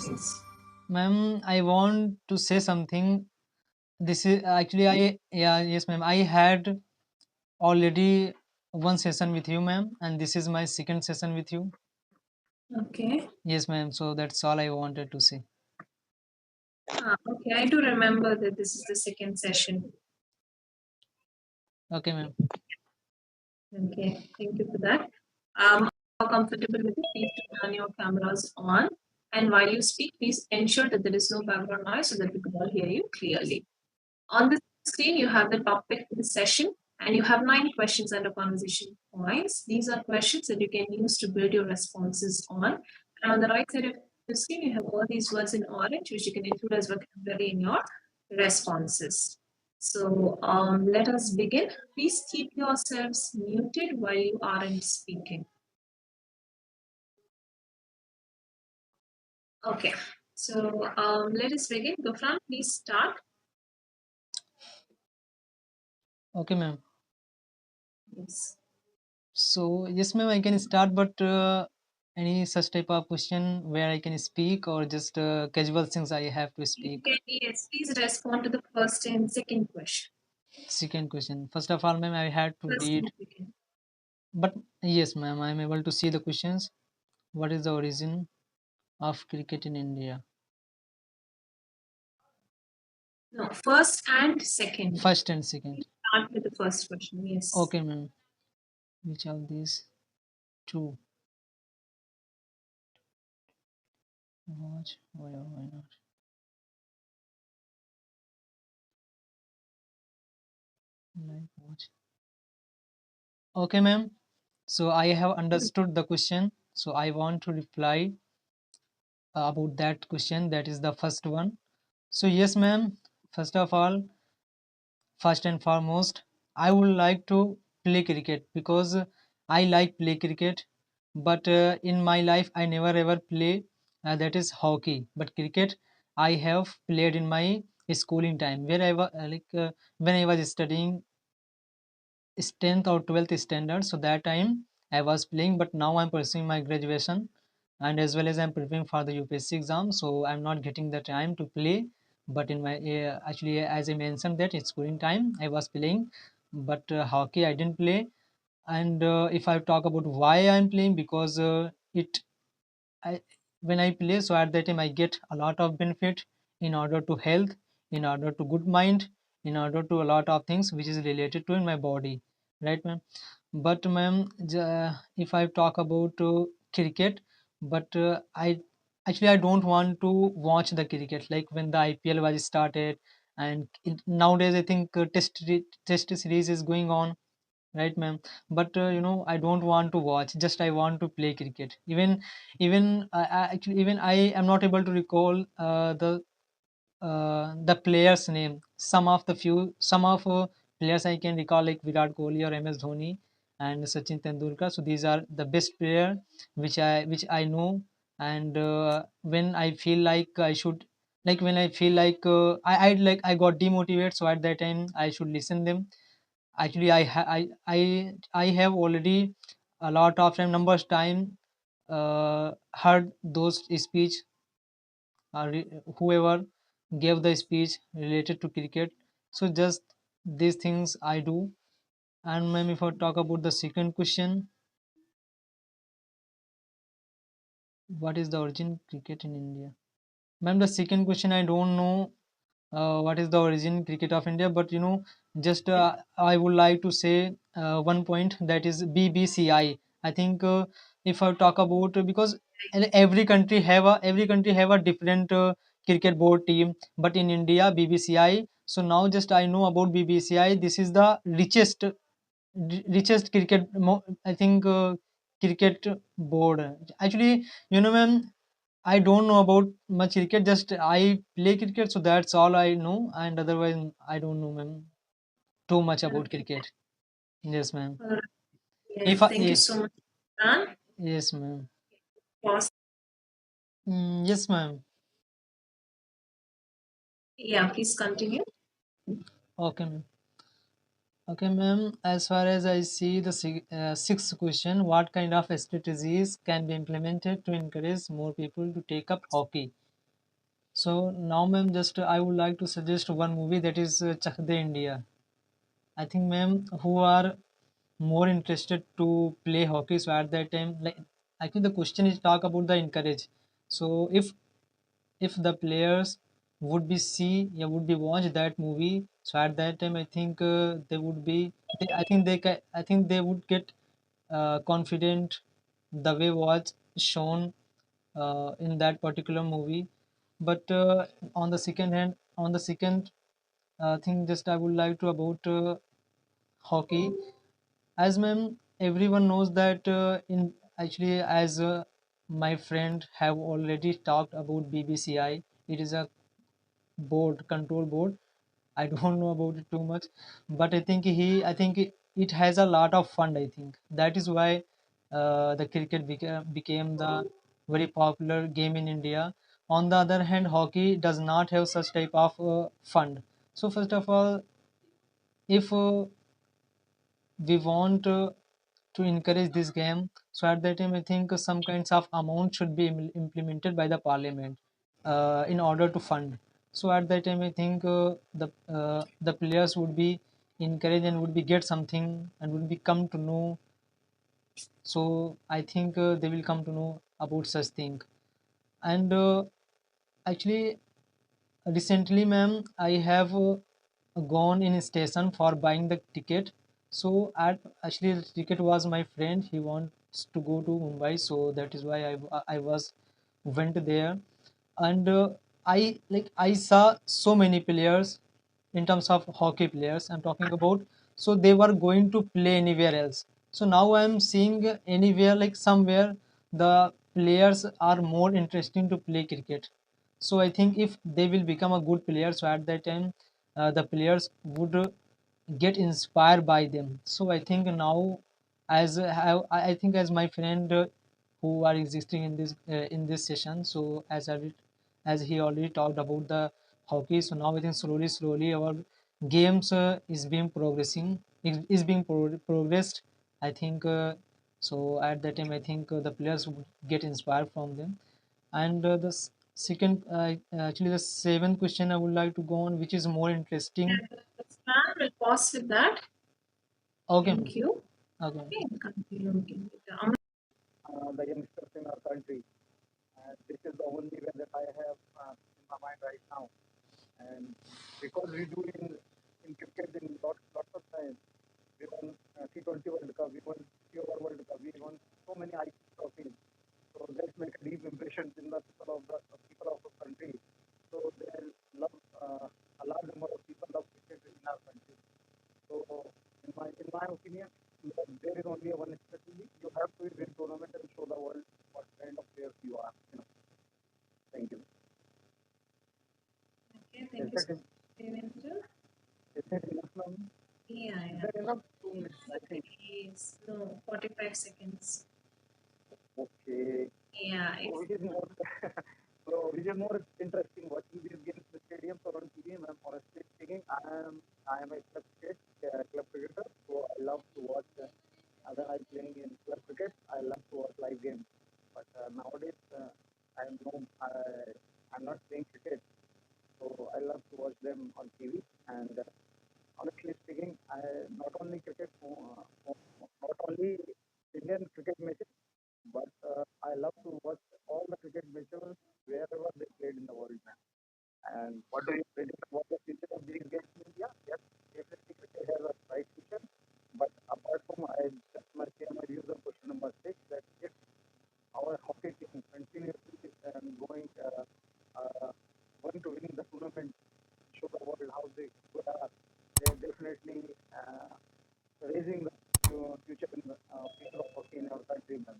Yes, please. ma'am. I want to say something. This is actually yes, ma'am. I had already one session with you, ma'am, and this is my second session with you. Okay. Yes, ma'am. So that's all I wanted to say. Okay, I do remember that this is the second session. Okay, ma'am. Okay, thank you for that. How comfortable with it? Please do turn your cameras on. And while you speak, please ensure that there is no background noise so that we can all hear you clearly. On the screen, you have the topic for the session, and you have 9 questions under conversation points. These are questions that you can use to build your responses on. And on the right side of the screen, you have all these words in orange, which you can include as vocabulary in your responses. So let us begin. Please keep yourselves muted while you aren't speaking. Okay. So let us begin. Gufran, please start. Okay, ma'am. Yes. So yes, ma'am. I can start, but any such type of question where I can speak, or just casual things I have to You speak. can, yes, please respond to the first and second question. Second question. First of all, ma'am, I had to First read, and second. but yes, ma'am, I am able to see the questions. What is the origin of cricket in India? No, first and second. First and second. Please start with the first question. Yes. Okay, ma'am. Which of these two? Watch. Why or why not? Like watch. Okay, ma'am. So I have understood the question. So I want to reply about that question. That is the first one. So yes, ma'am. First of all, first and foremost, I would like to play cricket because I like play cricket. But in my life, I never ever play. That is hockey. But cricket, I have played in my schooling time, where I was when I was studying 10th or 12th standard. So that time I was playing, but now I'm pursuing my graduation, and as well as I'm preparing for the UPSC exam. So I'm not getting the time to play. But in my actually, as I mentioned, that it's schooling time I was playing, but hockey I didn't play. And if I talk about why I'm playing, because it I when I play, so at that time I get a lot of benefit in order to health, in order to good mind, in order to a lot of things which is related to in my body, right, ma'am? But ma'am, if I talk about cricket, but I don't want to watch the cricket like when the IPL was started, and nowadays I think test series is going on, right, ma'am? But I don't want to watch, just I want to play cricket. Even I am not able to recall the player's name. Some of players I can recall, like Virat Kohli or MS Dhoni and Sachin Tendulkar. So these are the best player which I know. And when I feel like I should, like when I feel like I got demotivated, so at that time I should listen them. Actually, I have already a lot of time, numbers time, heard those speech, whoever gave the speech related to cricket. So just these things I do. And ma'am, if I talk about the second question, what is the origin cricket in India? Ma'am, the second question I don't know what is the origin cricket of India, but just I would like to say one point, that is BBCI. I think if I talk about, because every country have a different cricket board team, but in India BBCI. So now just I know about BBCI. This is the richest cricket. I think cricket board. Actually, ma'am, I don't know about much cricket. Just I play cricket, so that's all I know. And otherwise, I don't know, ma'am, too much about Okay. cricket. Yes, ma'am. All right. Yeah, If I, thank you so much, Fran. yes, ma'am. Pause. Yes, ma'am. Yeah, please continue. Okay, ma'am. Okay, ma'am. As far as I see the sixth question, what kind of strategies can be implemented to encourage more people to take up hockey? So now, ma'am, just I would like to suggest one movie that is Chak De India. I think, ma'am, who are more interested to play hockey. So at that time, like I think the question is talk about the encourage. So if the players would be see, yeah, would be watch that movie, so at that time I think they would be I think I think they would get confident the way was shown in that particular movie. But on the second hand, on the second thing, just I would like to about hockey. As ma'am, everyone knows that in actually as my friend have already talked about BBCI. It is a board, control board. I don't know about it too much, but I think it has a lot of fund. I think that is why the cricket became the very popular game in India. On the other hand, hockey does not have such type of fund. So first of all, if we want to encourage this game, so at that time I think some kinds of amount should be implemented by the parliament in order to fund. So at that time I think the players would be encouraged and would be get something and would be come to know. So I think they will come to know about such thing. And actually recently, ma'am, I have gone in a station for buying the ticket. So at actually the ticket was my friend. He wants to go to Mumbai, so that is why I was went there. And I saw so many players in terms of hockey players I'm talking about. So they were going to play anywhere else. So now I'm seeing anywhere like somewhere the players are more interesting to play cricket. So I think if they will become a good player, so at that time the players would get inspired by them. So I think now as I think as my friend who are existing in this session. So as he already talked about the hockey, so now I think slowly our games is being progressing is being progressed. I think so at that time I think the players would get inspired from them. And second, actually the seventh question I would like to go on, which is more interesting. Plan will pause with that. Okay, ma'am. Thank you. Okay. Okay, continue again with the youngsters in our country. This is the only way that I have in my mind right now. And because we do in cricket in lots of time, we won T20 World Cup, we won T20 World Cup, we won so many ICC trophies. So that make a deep impression in the people of the country. So they love a large number of people love cricket in our country. So in my opinion, there is only one strategy. You have to win tournament and show the world what kind of player you are. You know. Thank you. Okay, thank you. So much. Is that enough now? Yeah, is that enough? 2 minutes, I think. Please, no, 45 seconds. Okay. Yeah. So which is more, so which is more interesting, watching these games in the stadium or on TV? I'm honestly speaking, I am a club cricketer, so I love to watch. When I'm playing in club cricket, I love to watch live games. But nowadays, I'm no, I'm not playing cricket, so I love to watch them on TV. And honestly speaking, I not only not only Indian cricket matches, but I love to watch all the cricket matches wherever they played in the world, man. And what do you predict about the future of these games in India? Yes, definitely cricket has a bright future. But apart from, I just must share my views on question number six, that if our hockey team continuously going going to win the tournament, show the world how they good are, they're definitely raising the future in the future of hockey in our country, man.